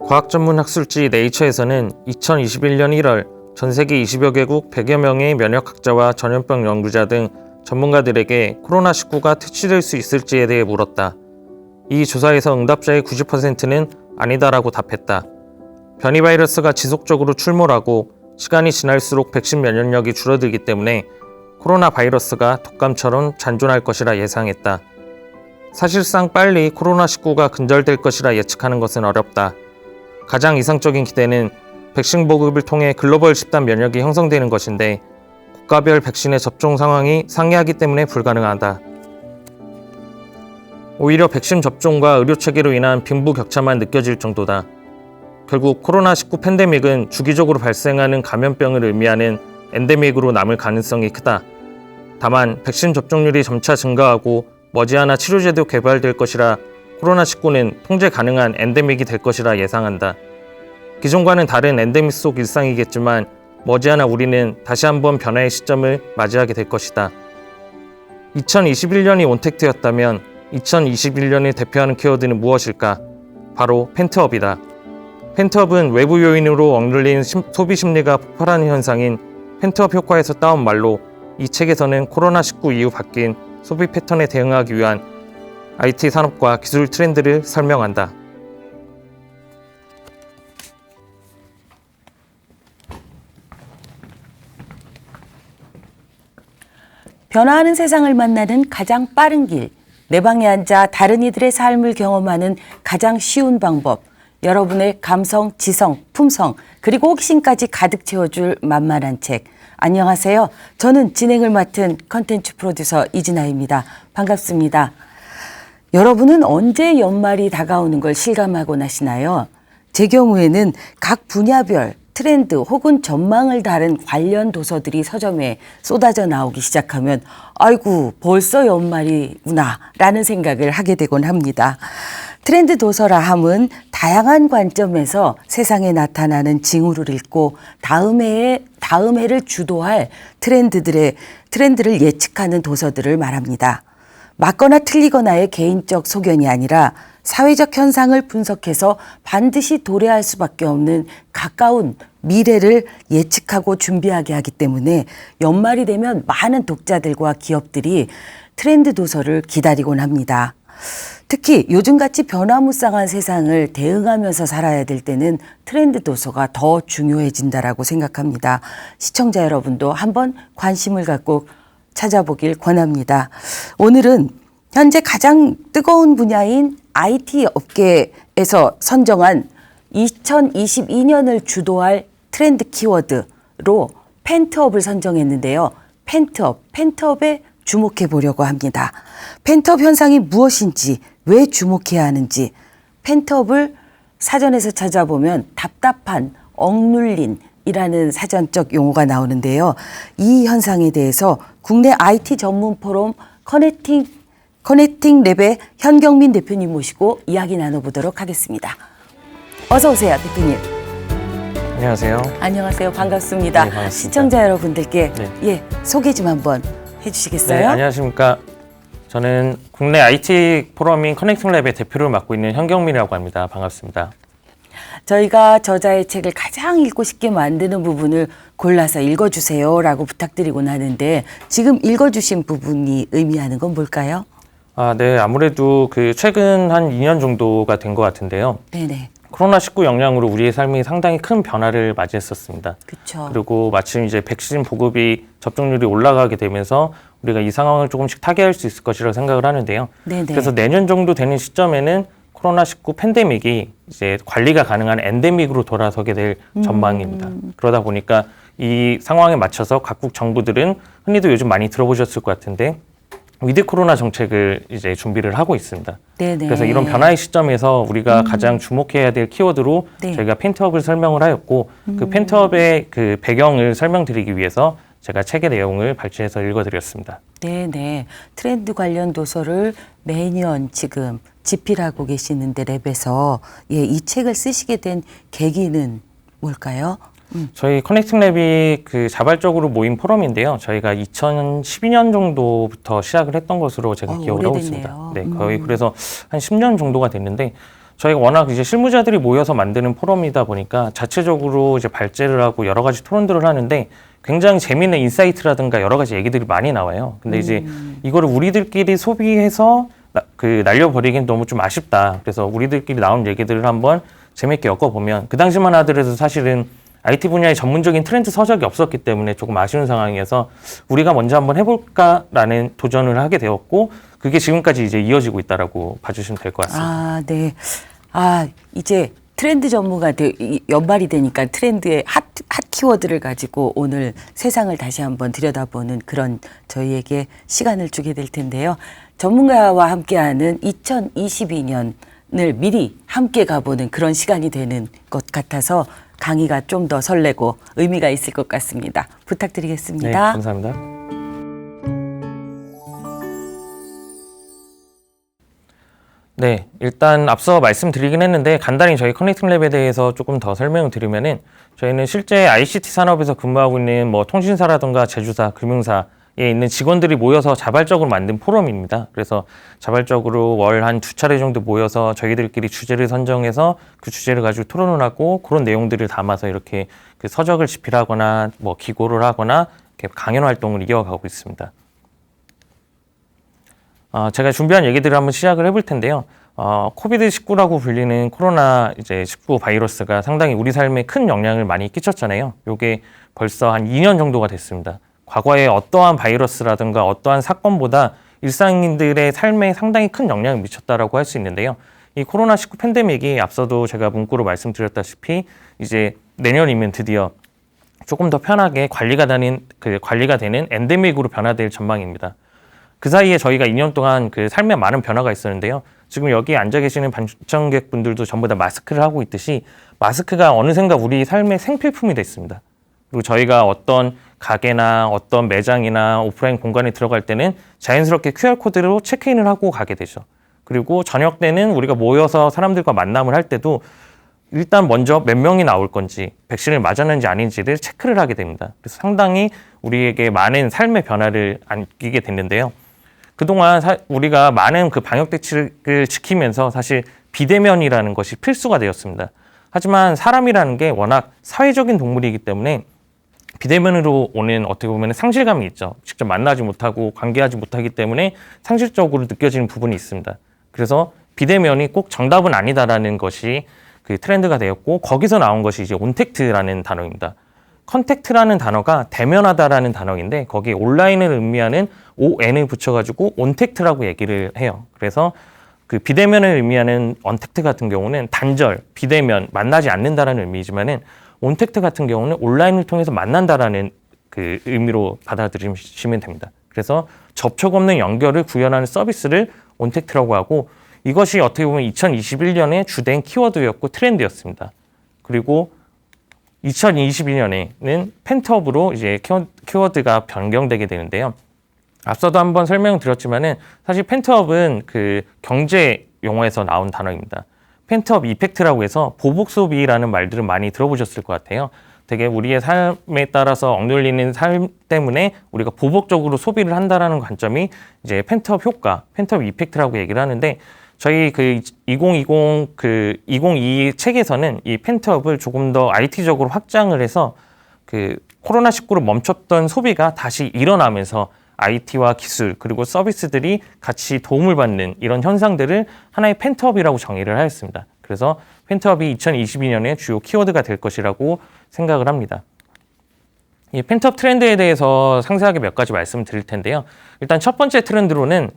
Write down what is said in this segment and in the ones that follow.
과학 전문 학술지 네이처에서는 2021년 1월 전 세계 20여 개국 100여 명의 면역학자와 전염병 연구자 등 전문가들에게 코로나19가 퇴치될 수 있을지에 대해 물었다. 이 조사에서 응답자의 90%는 아니다라고 답했다. 변이 바이러스가 지속적으로 출몰하고 시간이 지날수록 백신 면역력이 줄어들기 때문에 코로나 바이러스가 독감처럼 잔존할 것이라 예상했다. 사실상 빨리 코로나19가 근절될 것이라 예측하는 것은 어렵다. 가장 이상적인 기대는 백신 보급을 통해 글로벌 집단 면역이 형성되는 것인데 국가별 백신의 접종 상황이 상이하기 때문에 불가능하다. 오히려 백신 접종과 의료 체계로 인한 빈부격차만 느껴질 정도다. 결국 코로나19 팬데믹은 주기적으로 발생하는 감염병을 의미하는 엔데믹으로 남을 가능성이 크다. 다만 백신 접종률이 점차 증가하고 머지않아 치료제도 개발될 것이라 코로나19는 통제 가능한 엔데믹이 될 것이라 예상한다. 기존과는 다른 엔데믹 속 일상이겠지만 머지않아 우리는 다시 한번 변화의 시점을 맞이하게 될 것이다. 2021년이 온택트였다면 2021년을 대표하는 키워드는 무엇일까? 바로 펜트업이다. 펜트업은 외부 요인으로 억눌린 소비 심리가 폭발하는 현상인 펜트업 효과에서 따온 말로 이 책에서는 코로나19 이후 바뀐 소비 패턴에 대응하기 위한 IT 산업과 기술 트렌드를 설명한다. 변화하는 세상을 만나는 가장 빠른 길, 내 방에 앉아 다른 이들의 삶을 경험하는 가장 쉬운 방법, 여러분의 감성, 지성, 품성, 그리고 호기심까지 가득 채워줄 만만한 책. 안녕하세요. 저는 진행을 맡은 컨텐츠 프로듀서 이진아입니다. 반갑습니다. 여러분은 언제 연말이 다가오는 걸 실감하고 나시나요? 제 경우에는 각 분야별 트렌드 혹은 전망을 다룬 관련 도서들이 서점에 쏟아져 나오기 시작하면 아이고 벌써 연말이구나 라는 생각을 하게 되곤 합니다. 트렌드 도서라 함은 다양한 관점에서 세상에 나타나는 징후를 읽고 다음 해를 주도할 트렌드를 예측하는 도서들을 말합니다. 맞거나 틀리거나의 개인적 소견이 아니라 사회적 현상을 분석해서 반드시 도래할 수밖에 없는 가까운 미래를 예측하고 준비하게 하기 때문에 연말이 되면 많은 독자들과 기업들이 트렌드 도서를 기다리곤 합니다. 특히 요즘같이 변화무쌍한 세상을 대응하면서 살아야 될 때는 트렌드 도서가 더 중요해진다라고 생각합니다. 시청자 여러분도 한번 관심을 갖고 찾아보길 권합니다. 오늘은 현재 가장 뜨거운 분야인 IT 업계에서 선정한 2022년을 주도할 트렌드 키워드로 펜트업을 선정했는데요. 펜트업에 주목해 보려고 합니다. 펜트업 현상이 무엇인지, 왜 주목해야 하는지, 펜트업을 사전에서 찾아보면 답답한, 억눌린 이라는 사전적 용어가 나오는데요. 이 현상에 대해서 국내 IT 전문 포럼 커넥팅 랩의 현경민 대표님 모시고 이야기 나눠보도록 하겠습니다. 어서 오세요, 대표님. 안녕하세요. 안녕하세요. 반갑습니다. 네, 반갑습니다. 시청자 여러분들께 소개 좀 한번 해주시겠어요? 네, 안녕하십니까. 저는 국내 IT 포럼인 커넥팅 랩의 대표를 맡고 있는 현경민이라고 합니다. 반갑습니다. 저희가 저자의 책을 가장 읽고 싶게 만드는 부분을 골라서 읽어주세요라고 부탁드리곤 하는데 지금 읽어주신 부분이 의미하는 건 뭘까요? 네. 아무래도 최근 한 2년 정도가 된 것 같은데요. 네네. 코로나19 영향으로 우리의 삶이 상당히 큰 변화를 맞이했었습니다. 그렇죠. 그리고 마침 이제 백신 보급이 접종률이 올라가게 되면서 우리가 이 상황을 조금씩 타개할 수 있을 것이라고 생각을 하는데요. 네네. 그래서 내년 정도 되는 시점에는 코로나19 팬데믹이 이제 관리가 가능한 엔데믹으로 돌아서게 될 전망입니다. 그러다 보니까 이 상황에 맞춰서 각국 정부들은 흔히도 요즘 많이 들어보셨을 것 같은데 위드 코로나 정책을 이제 준비를 하고 있습니다. 네네. 그래서 이런 변화의 시점에서 우리가 가장 주목해야 될 키워드로 저희가 펜트업을 설명을 하였고 그 펜트업의 그 배경을 설명드리기 위해서 제가 책의 내용을 발췌해서 읽어드렸습니다. 네네. 트렌드 관련 도서를 매년 지금 집필하고 계시는데 랩에서 이 책을 쓰시게 된 계기는 뭘까요? 저희 커넥팅 랩이 자발적으로 모인 포럼인데요. 저희가 2012년 정도부터 시작을 했던 것으로 제가 기억을 하고 있습니다. 네, 거의 그래서 한 10년 정도가 됐는데 저희가 워낙 이제 실무자들이 모여서 만드는 포럼이다 보니까 자체적으로 이제 발제를 하고 여러 가지 토론들을 하는데 굉장히 재미있는 인사이트라든가 여러 가지 얘기들이 많이 나와요. 근데 이제 이거를 우리들끼리 소비해서 날려버리기엔 너무 좀 아쉽다. 그래서 우리들끼리 나온 얘기들을 한번 재미있게 엮어보면 그 당시만 하더라도 사실은 IT 분야의 전문적인 트렌드 서적이 없었기 때문에 조금 아쉬운 상황이어서 우리가 먼저 한번 해볼까라는 도전을 하게 되었고 그게 지금까지 이제 이어지고 있다라고 봐주시면 될 것 같습니다. 아, 네. 이제 트렌드 전문가들 연말이 되니까 트렌드의 핫 키워드를 가지고 오늘 세상을 다시 한번 들여다보는 그런 저희에게 시간을 주게 될 텐데요. 전문가와 함께하는 2022년을 미리 함께 가보는 그런 시간이 되는 것 같아서 강의가 좀 더 설레고 의미가 있을 것 같습니다. 부탁드리겠습니다. 네, 감사합니다. 네, 일단 앞서 말씀드리긴 했는데 간단히 저희 커넥팅 랩에 대해서 조금 더 설명을 드리면은 저희는 실제 ICT 산업에서 근무하고 있는 뭐 통신사라든가 제조사, 금융사에 있는 직원들이 모여서 자발적으로 만든 포럼입니다. 그래서 자발적으로 월 한 2차례 정도 모여서 저희들끼리 주제를 선정해서 그 주제를 가지고 토론을 하고 그런 내용들을 담아서 이렇게 그 서적을 집필하거나 뭐 기고를 하거나 이렇게 강연 활동을 이어가고 있습니다. 제가 준비한 얘기들을 한번 시작을 해볼 텐데요. 코비드-19라고 불리는 코로나 이제 19 바이러스가 상당히 우리 삶에 큰 영향을 많이 끼쳤잖아요. 요게 벌써 한 2년 정도가 됐습니다. 과거에 어떠한 바이러스라든가 어떠한 사건보다 일상인들의 삶에 상당히 큰 영향을 미쳤다라고 할 수 있는데요. 이 코로나19 팬데믹이 앞서도 제가 문구로 말씀드렸다시피 이제 내년이면 드디어 조금 더 편하게 관리가 되는 엔데믹으로 변화될 전망입니다. 그 사이에 저희가 2년 동안 그 삶에 많은 변화가 있었는데요. 지금 여기 앉아 계시는 방청객분들도 전부 다 마스크를 하고 있듯이 마스크가 어느샌가 우리 삶의 생필품이 됐습니다. 그리고 저희가 어떤 가게나 어떤 매장이나 오프라인 공간에 들어갈 때는 자연스럽게 QR코드로 체크인을 하고 가게 되죠. 그리고 저녁 때는 우리가 모여서 사람들과 만남을 할 때도 일단 먼저 몇 명이 나올 건지 백신을 맞았는지 아닌지를 체크를 하게 됩니다. 그래서 상당히 우리에게 많은 삶의 변화를 안기게 됐는데요. 그동안 우리가 많은 그 방역 대책을 지키면서 사실 비대면이라는 것이 필수가 되었습니다. 하지만 사람이라는 게 워낙 사회적인 동물이기 때문에 비대면으로 오는 어떻게 보면 상실감이 있죠. 직접 만나지 못하고 관계하지 못하기 때문에 상실적으로 느껴지는 부분이 있습니다. 그래서 비대면이 꼭 정답은 아니다라는 것이 그 트렌드가 되었고 거기서 나온 것이 이제 온택트라는 단어입니다. 컨택트라는 단어가 대면하다라는 단어인데 거기에 온라인을 의미하는 on을 붙여가지고 온택트라고 얘기를 해요. 그래서 그 비대면을 의미하는 언택트 같은 경우는 단절, 비대면, 만나지 않는다라는 의미지만은 온택트 같은 경우는 온라인을 통해서 만난다라는 그 의미로 받아들이시면 됩니다. 그래서 접촉 없는 연결을 구현하는 서비스를 온택트라고 하고 이것이 어떻게 보면 2021년의 주된 키워드였고 트렌드였습니다. 그리고 2022년에는 펜트업으로 이제 키워드가 변경되게 되는데요. 앞서도 한번 설명드렸지만은 사실 펜트업은 그 경제 용어에서 나온 단어입니다. 펜트업 이펙트라고 해서 보복 소비라는 말들을 많이 들어보셨을 것 같아요. 되게 우리의 삶에 따라서 억눌리는 삶 때문에 우리가 보복적으로 소비를 한다라는 관점이 이제 펜트업 효과, 펜트업 이펙트라고 얘기를 하는데 저희 그 2022 책에서는 이 펜트업을 조금 더 IT적으로 확장을 해서 그 코로나19로 멈췄던 소비가 다시 일어나면서 IT와 기술 그리고 서비스들이 같이 도움을 받는 이런 현상들을 하나의 펜트업이라고 정의를 하였습니다. 그래서 펜트업이 2022년의 주요 키워드가 될 것이라고 생각을 합니다. 이 펜트업 트렌드에 대해서 상세하게 몇 가지 말씀을 드릴 텐데요. 일단 첫 번째 트렌드로는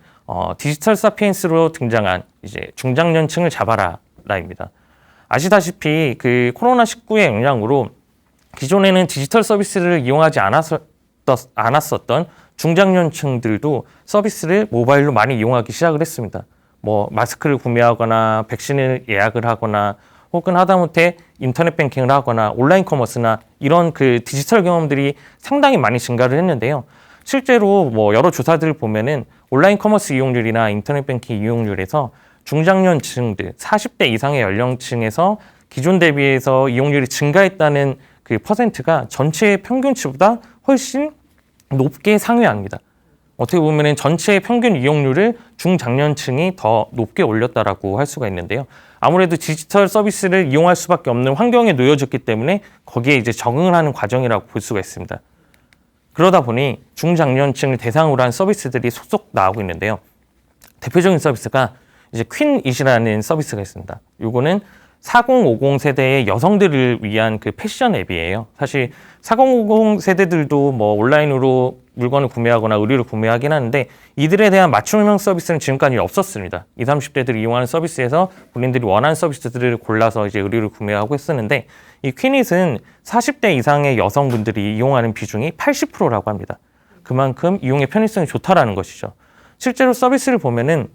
디지털 사피엔스로 등장한 이제 중장년층을 잡아라입니다. 아시다시피 그 코로나19의 영향으로 기존에는 디지털 서비스를 이용하지 않았었던 중장년층들도 서비스를 모바일로 많이 이용하기 시작을 했습니다. 뭐 마스크를 구매하거나 백신을 예약을 하거나 혹은 하다못해 인터넷 뱅킹을 하거나 온라인 커머스나 이런 그 디지털 경험들이 상당히 많이 증가를 했는데요. 실제로 뭐 여러 조사들을 보면은 온라인 커머스 이용률이나 인터넷 뱅킹 이용률에서 중장년층들 40대 이상의 연령층에서 기존 대비해서 이용률이 증가했다는 그 퍼센트가 전체 평균치보다 훨씬 높게 상회합니다. 어떻게 보면 전체 평균 이용률을 중장년층이 더 높게 올렸다라고 할 수가 있는데요. 아무래도 디지털 서비스를 이용할 수밖에 없는 환경에 놓여졌기 때문에 거기에 이제 적응을 하는 과정이라고 볼 수가 있습니다. 그러다 보니 중장년층을 대상으로 한 서비스들이 속속 나오고 있는데요. 대표적인 서비스가 이제 퀸잇이라는 서비스가 있습니다. 요거는 4050 세대의 여성들을 위한 그 패션 앱이에요. 사실 4050 세대들도 뭐 온라인으로 물건을 구매하거나 의류를 구매하긴 하는데 이들에 대한 맞춤형 서비스는 지금까지 없었습니다. 20, 30대들이 이용하는 서비스에서 본인들이 원하는 서비스들을 골라서 이제 의류를 구매하고 했었는데 이 퀸잇은 40대 이상의 여성분들이 이용하는 비중이 80%라고 합니다. 그만큼 이용의 편의성이 좋다라는 것이죠. 실제로 서비스를 보면은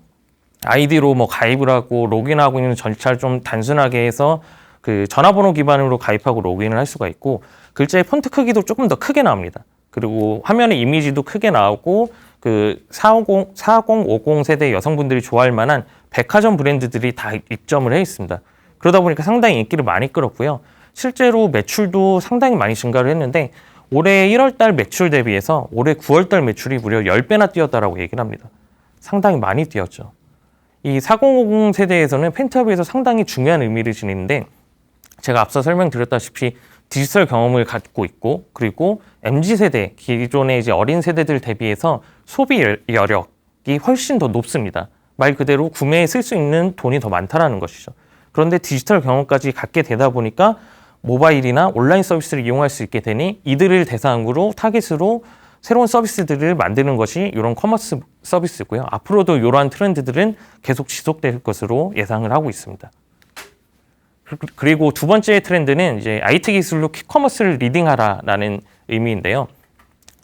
아이디로 뭐 가입을 하고 로그인하고 있는 절차를 좀 단순하게 해서 그 전화번호 기반으로 가입하고 로그인을 할 수가 있고 글자의 폰트 크기도 조금 더 크게 나옵니다. 그리고 화면의 이미지도 크게 나오고 그 4050 세대 여성분들이 좋아할 만한 백화점 브랜드들이 다 입점을 해 있습니다. 그러다 보니까 상당히 인기를 많이 끌었고요. 실제로 매출도 상당히 많이 증가를 했는데 올해 1월 달 매출 대비해서 올해 9월 달 매출이 무려 10배나 뛰었다라고 얘기를 합니다. 상당히 많이 뛰었죠. 이 4050 세대에서는 펜트업에서 상당히 중요한 의미를 지니는데 제가 앞서 설명드렸다시피 디지털 경험을 갖고 있고 그리고 MZ세대, 기존의 이제 어린 세대들 대비해서 소비 여력이 훨씬 더 높습니다. 말 그대로 구매에 쓸 수 있는 돈이 더 많다라는 것이죠. 그런데 디지털 경험까지 갖게 되다 보니까 모바일이나 온라인 서비스를 이용할 수 있게 되니 이들을 대상으로 타깃으로 새로운 서비스들을 만드는 것이 이런 커머스 서비스고요. 앞으로도 이러한 트렌드들은 계속 지속될 것으로 예상을 하고 있습니다. 그리고 두 번째 트렌드는 이제 IT 기술로 퀵커머스를 리딩하라라는 의미인데요.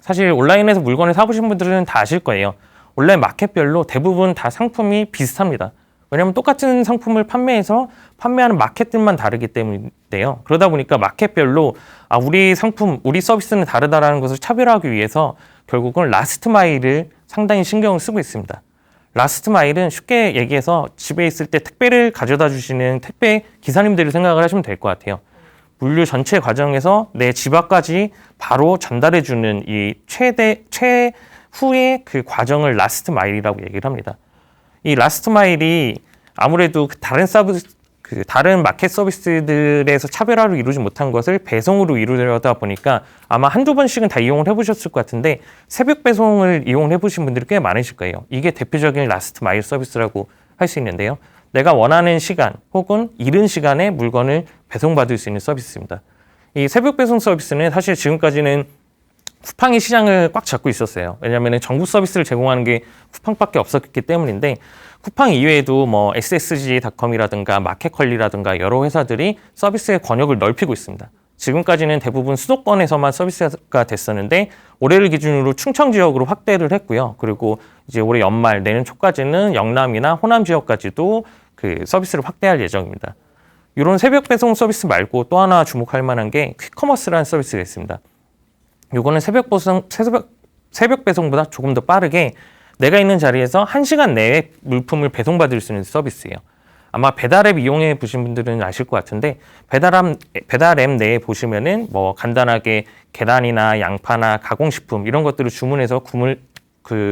사실 온라인에서 물건을 사보신 분들은 다 아실 거예요. 온라인 마켓별로 대부분 다 상품이 비슷합니다. 왜냐하면 똑같은 상품을 판매해서 판매하는 마켓들만 다르기 때문인데요. 그러다 보니까 마켓별로 우리 상품, 우리 서비스는 다르다라는 것을 차별화하기 위해서 결국은 라스트 마일을 상당히 신경을 쓰고 있습니다. 라스트 마일은 쉽게 얘기해서 집에 있을 때 택배를 가져다 주시는 택배 기사님들을 생각을 하시면 될 것 같아요. 물류 전체 과정에서 내 집 앞까지 바로 전달해 주는 이 최후의 그 과정을 라스트 마일이라고 얘기를 합니다. 이 라스트 마일이 아무래도 다른 마켓 서비스들에서 차별화를 이루지 못한 것을 배송으로 이루려다 보니까 아마 한두 번씩은 다 이용을 해보셨을 것 같은데 새벽 배송을 이용을 해보신 분들이 꽤 많으실 거예요. 이게 대표적인 라스트 마일 서비스라고 할 수 있는데요. 내가 원하는 시간 혹은 이른 시간에 물건을 배송받을 수 있는 서비스입니다. 이 새벽 배송 서비스는 사실 지금까지는 쿠팡이 시장을 꽉 잡고 있었어요. 왜냐하면 정부 서비스를 제공하는 게 쿠팡밖에 없었기 때문인데 쿠팡 이외에도 뭐 SSG.com이라든가 마켓컬리라든가 여러 회사들이 서비스의 권역을 넓히고 있습니다. 지금까지는 대부분 수도권에서만 서비스가 됐었는데 올해를 기준으로 충청 지역으로 확대를 했고요. 그리고 이제 올해 연말 내년 초까지는 영남이나 호남 지역까지도 그 서비스를 확대할 예정입니다. 이런 새벽 배송 서비스 말고 또 하나 주목할 만한 게 퀵커머스라는 서비스가 있습니다. 요거는 새벽 배송보다 조금 더 빠르게 내가 있는 자리에서 1시간 내에 물품을 배송받을 수 있는 서비스예요. 아마 배달앱 이용해 보신 분들은 아실 것 같은데 배달앱 내에 보시면은 뭐 간단하게 계란이나 양파나 가공식품 이런 것들을 주문해서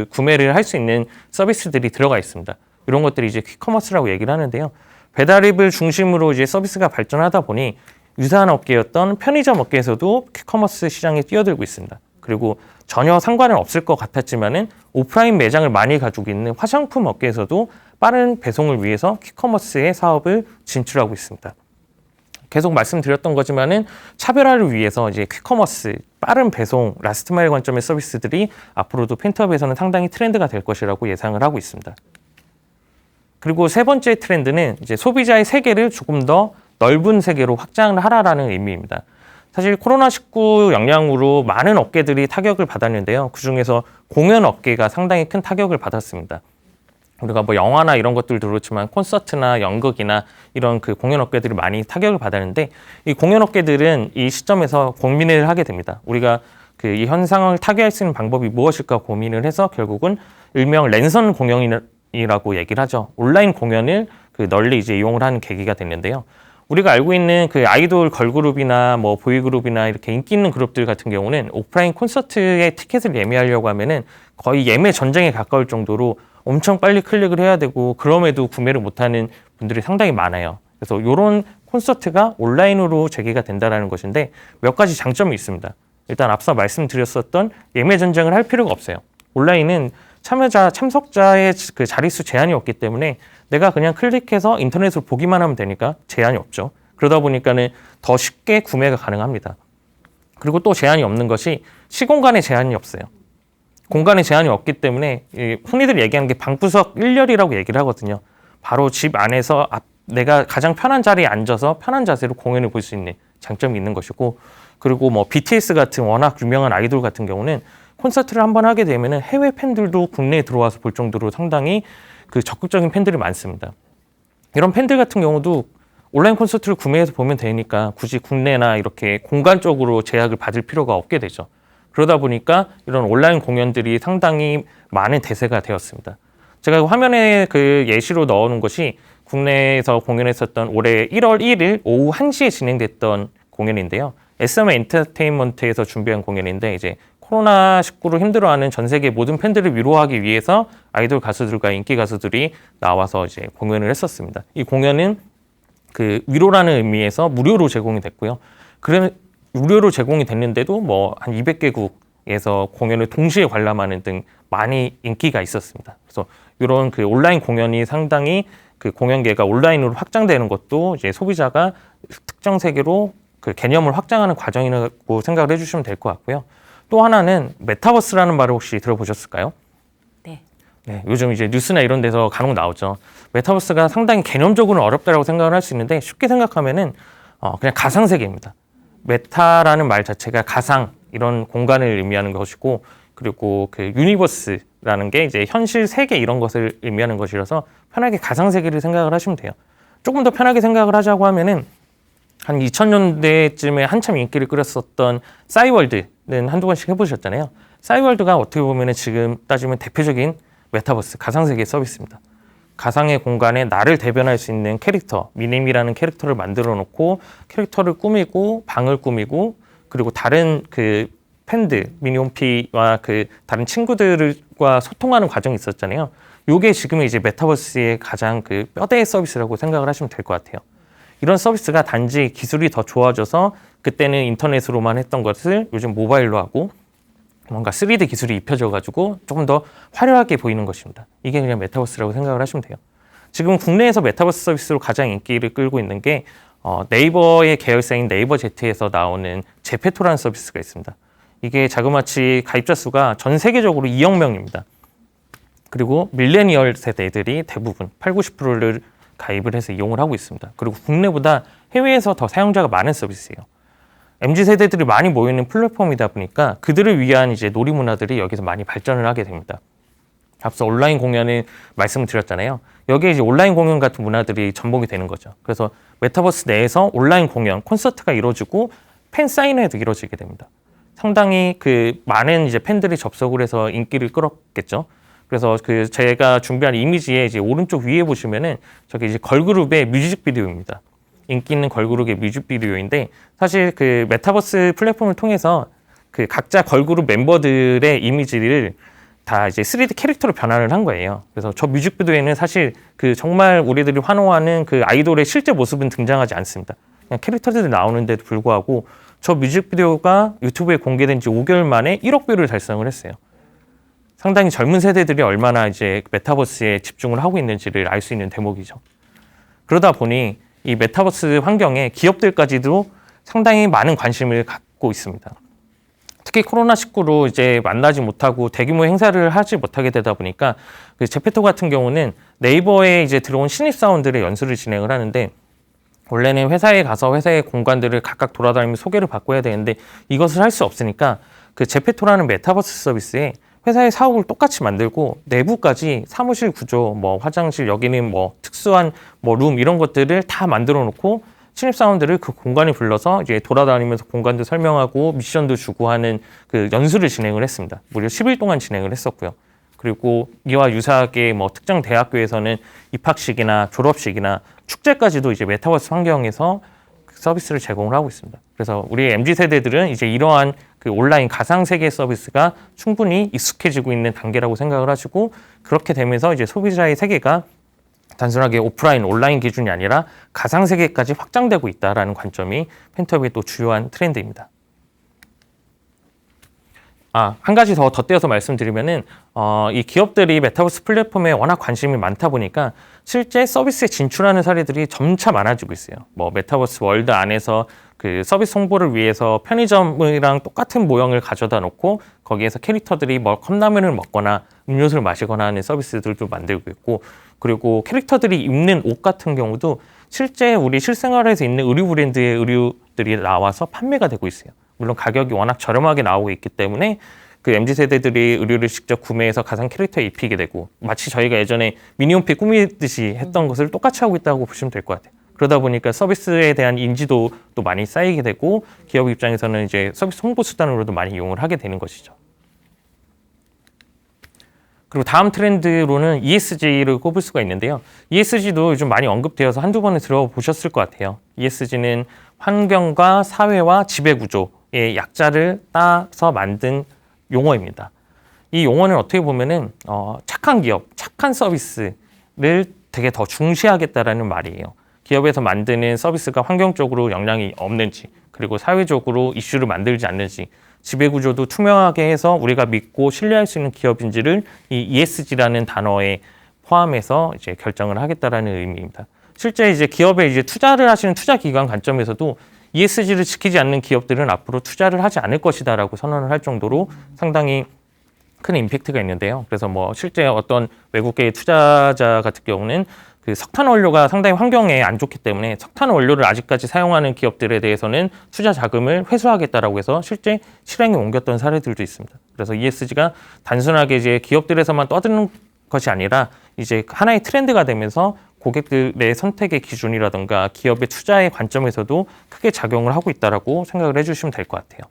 구매를 할 수 있는 서비스들이 들어가 있습니다. 이런 것들이 이제 퀵커머스라고 얘기를 하는데요. 배달앱을 중심으로 이제 서비스가 발전하다 보니 유사한 업계였던 편의점 업계에서도 퀵커머스 시장에 뛰어들고 있습니다. 그리고 전혀 상관은 없을 것 같았지만은 오프라인 매장을 많이 가지고 있는 화장품 업계에서도 빠른 배송을 위해서 퀵커머스의 사업을 진출하고 있습니다. 계속 말씀드렸던 거지만은 차별화를 위해서 이제 퀵커머스, 빠른 배송, 라스트 마일 관점의 서비스들이 앞으로도 펜트업에서는 상당히 트렌드가 될 것이라고 예상을 하고 있습니다. 그리고 세 번째 트렌드는 이제 소비자의 세계를 조금 더 넓은 세계로 확장을 하라라는 의미입니다. 사실 코로나19 영향으로 많은 업계들이 타격을 받았는데요. 그중에서 공연 업계가 상당히 큰 타격을 받았습니다. 우리가 뭐 영화나 이런 것들도 그렇지만 콘서트나 연극이나 이런 그 공연 업계들이 많이 타격을 받았는데 이 공연 업계들은 이 시점에서 고민을 하게 됩니다. 우리가 이 현상을 타개할 수 있는 방법이 무엇일까 고민을 해서 결국은 일명 랜선 공연이라고 얘기를 하죠. 온라인 공연을 널리 이제 이용을 하는 계기가 됐는데요. 우리가 알고 있는 그 아이돌 걸그룹이나 뭐 보이그룹이나 이렇게 인기 있는 그룹들 같은 경우는 오프라인 콘서트에 티켓을 예매하려고 하면은 거의 예매 전쟁에 가까울 정도로 엄청 빨리 클릭을 해야 되고 그럼에도 구매를 못하는 분들이 상당히 많아요. 그래서 이런 콘서트가 온라인으로 재개가 된다는 것인데 몇 가지 장점이 있습니다. 일단 앞서 말씀드렸었던 예매 전쟁을 할 필요가 없어요. 온라인은 참석자의 그 자릿수 제한이 없기 때문에 내가 그냥 클릭해서 인터넷으로 보기만 하면 되니까 제한이 없죠. 그러다 보니까는 더 쉽게 구매가 가능합니다. 그리고 또 제한이 없는 것이 시공간에 제한이 없어요. 공간에 제한이 없기 때문에 흔히들 얘기하는 게 방구석 1열이라고 얘기를 하거든요. 바로 집 안에서 내가 가장 편한 자리에 앉아서 편한 자세로 공연을 볼 수 있는 장점이 있는 것이고, 그리고 뭐 BTS 같은 워낙 유명한 아이돌 같은 경우는 콘서트를 한번 하게 되면은 해외 팬들도 국내에 들어와서 볼 정도로 상당히 그 적극적인 팬들이 많습니다. 이런 팬들 같은 경우도 온라인 콘서트를 구매해서 보면 되니까 굳이 국내나 이렇게 공간적으로 제약을 받을 필요가 없게 되죠. 그러다 보니까 이런 온라인 공연들이 상당히 많은 대세가 되었습니다. 제가 화면에 그 예시로 넣어놓은 것이 국내에서 공연했었던 올해 1월 1일 오후 1시에 진행됐던 공연인데요. SM 엔터테인먼트에서 준비한 공연인데 이제 코로나19로 힘들어하는 전 세계 모든 팬들을 위로하기 위해서 아이돌 가수들과 인기 가수들이 나와서 이제 공연을 했었습니다. 이 공연은 그 위로라는 의미에서 무료로 제공이 됐고요. 그러면 무료로 제공이 됐는데도 뭐 한 200개국에서 공연을 동시에 관람하는 등 많이 인기가 있었습니다. 그래서 이런 그 온라인 공연이 상당히 그 공연계가 온라인으로 확장되는 것도 이제 소비자가 특정 세계로 그 개념을 확장하는 과정이라고 생각을 해주시면 될 것 같고요. 또 하나는 메타버스라는 말을 혹시 들어보셨을까요? 네, 요즘 이제 뉴스나 이런 데서 간혹 나오죠. 메타버스가 상당히 개념적으로는 어렵다고 생각을 할 수 있는데 쉽게 생각하면은 그냥 가상세계입니다. 메타라는 말 자체가 가상 이런 공간을 의미하는 것이고, 그리고 그 유니버스라는 게 이제 현실 세계 이런 것을 의미하는 것이라서 편하게 가상세계를 생각을 하시면 돼요. 조금 더 편하게 생각을 하자고 하면은 한 2000년대쯤에 한참 인기를 끌었었던 싸이월드는 한두 번씩 해보셨잖아요. 싸이월드가 어떻게 보면 지금 따지면 대표적인 메타버스, 가상세계 서비스입니다. 가상의 공간에 나를 대변할 수 있는 캐릭터, 미님이라는 캐릭터를 만들어 놓고 캐릭터를 꾸미고 방을 꾸미고 그리고 다른 그 팬들, 미니홈피와 그 다른 친구들과 소통하는 과정이 있었잖아요. 요게 지금 이제 메타버스의 가장 그 뼈대의 서비스라고 생각을 하시면 될 것 같아요. 이런 서비스가 단지 기술이 더 좋아져서 그때는 인터넷으로만 했던 것을 요즘 모바일로 하고 뭔가 3D 기술이 입혀져가지고 조금 더 화려하게 보이는 것입니다. 이게 그냥 메타버스라고 생각을 하시면 돼요. 지금 국내에서 메타버스 서비스로 가장 인기를 끌고 있는 게 네이버의 계열사인 네이버제트에서 나오는 제페토라는 서비스가 있습니다. 이게 자그마치 가입자 수가 전 세계적으로 2억 명입니다. 그리고 밀레니얼 세대들이 대부분 80~90%를 가입을 해서 이용을 하고 있습니다. 그리고 국내보다 해외에서 더 사용자가 많은 서비스예요. MZ세대들이 많이 모이는 플랫폼이다 보니까 그들을 위한 이제 놀이 문화들이 여기서 많이 발전을 하게 됩니다. 앞서 온라인 공연을 말씀을 드렸잖아요. 여기에 이제 온라인 공연 같은 문화들이 전복이 되는 거죠. 그래서 메타버스 내에서 온라인 공연, 콘서트가 이루어지고 팬 사인회도 이루어지게 됩니다. 상당히 그 많은 이제 팬들이 접속을 해서 인기를 끌었겠죠. 그래서 그 제가 준비한 이미지에 이제 오른쪽 위에 보시면은 저게 이제 걸그룹의 뮤직비디오입니다. 인기 있는 걸그룹의 뮤직비디오인데 사실 그 메타버스 플랫폼을 통해서 그 각자 걸그룹 멤버들의 이미지를 다 이제 3D 캐릭터로 변환을 한 거예요. 그래서 저 뮤직비디오에는 사실 그 정말 우리들이 환호하는 그 아이돌의 실제 모습은 등장하지 않습니다. 그냥 캐릭터들이 나오는데도 불구하고 저 뮤직비디오가 유튜브에 공개된 지 5개월 만에 1억 뷰를 달성을 했어요. 상당히 젊은 세대들이 얼마나 이제 메타버스에 집중을 하고 있는지를 알 수 있는 대목이죠. 그러다 보니 이 메타버스 환경에 기업들까지도 상당히 많은 관심을 갖고 있습니다. 특히 코로나19로 이제 만나지 못하고 대규모 행사를 하지 못하게 되다 보니까 그 제페토 같은 경우는 네이버에 이제 들어온 신입사원들의 연수를 진행을 하는데 원래는 회사에 가서 회사의 공간들을 각각 돌아다니면서 소개를 받고 해야 되는데 이것을 할 수 없으니까 그 제페토라는 메타버스 서비스에 회사의 사업을 똑같이 만들고 내부까지 사무실 구조, 뭐 화장실, 여기는 뭐 특수한 뭐 룸 이런 것들을 다 만들어 놓고 신입사원들을 그 공간에 불러서 이제 돌아다니면서 공간도 설명하고 미션도 주고 하는 그 연수를 진행을 했습니다. 무려 10일 동안 진행을 했었고요. 그리고 이와 유사하게 뭐 특정 대학교에서는 입학식이나 졸업식이나 축제까지도 이제 메타버스 환경에서 서비스를 제공을 하고 있습니다. 그래서 우리 MZ 세대들은 이제 이러한 그 온라인 가상 세계 서비스가 충분히 익숙해지고 있는 단계라고 생각을 하시고, 그렇게 되면서 이제 소비자의 세계가 단순하게 오프라인, 온라인 기준이 아니라 가상 세계까지 확장되고 있다라는 관점이 펜트업의 또 주요한 트렌드입니다. 한 가지 더 덧대어서 말씀드리면은 이 기업들이 메타버스 플랫폼에 워낙 관심이 많다 보니까 실제 서비스에 진출하는 사례들이 점차 많아지고 있어요. 뭐 메타버스 월드 안에서 그 서비스 홍보를 위해서 편의점이랑 똑같은 모형을 가져다 놓고 거기에서 캐릭터들이 뭐 컵라면을 먹거나 음료수를 마시거나 하는 서비스들도 만들고 있고, 그리고 캐릭터들이 입는 옷 같은 경우도 실제 우리 실생활에서 있는 의류 브랜드의 의류들이 나와서 판매가 되고 있어요. 물론 가격이 워낙 저렴하게 나오고 있기 때문에 그 MZ세대들이 의류를 직접 구매해서 가상 캐릭터에 입히게 되고, 마치 저희가 예전에 미니홈피 꾸미듯이 했던 것을 똑같이 하고 있다고 보시면 될 것 같아요. 그러다 보니까 서비스에 대한 인지도 또 많이 쌓이게 되고, 기업 입장에서는 이제 서비스 홍보 수단으로도 많이 이용을 하게 되는 것이죠. 그리고 다음 트렌드로는 ESG를 꼽을 수가 있는데요. ESG도 요즘 많이 언급되어서 한두 번은 들어보셨을 것 같아요. ESG는 환경과 사회와 지배구조의 약자를 따서 만든 용어입니다. 이 용어는 어떻게 보면은 착한 기업, 착한 서비스를 되게 더 중시하겠다라는 말이에요. 기업에서 만드는 서비스가 환경적으로 영향이 없는지, 그리고 사회적으로 이슈를 만들지 않는지, 지배구조도 투명하게 해서 우리가 믿고 신뢰할 수 있는 기업인지를 이 ESG라는 단어에 포함해서 이제 결정을 하겠다라는 의미입니다. 실제 이제 기업에 이제 투자를 하시는 투자기관 관점에서도 ESG를 지키지 않는 기업들은 앞으로 투자를 하지 않을 것이다라고 선언을 할 정도로 상당히 큰 임팩트가 있는데요. 그래서 뭐 실제 어떤 외국계 투자자 같은 경우는 그 석탄 원료가 상당히 환경에 안 좋기 때문에 석탄 원료를 아직까지 사용하는 기업들에 대해서는 투자 자금을 회수하겠다라고 해서 실제 실행에 옮겼던 사례들도 있습니다. 그래서 ESG가 단순하게 이제 기업들에서만 떠드는 것이 아니라 이제 하나의 트렌드가 되면서 고객들의 선택의 기준이라든가 기업의 투자의 관점에서도 크게 작용을 하고 있다라고 생각을 해주시면 될 것 같아요.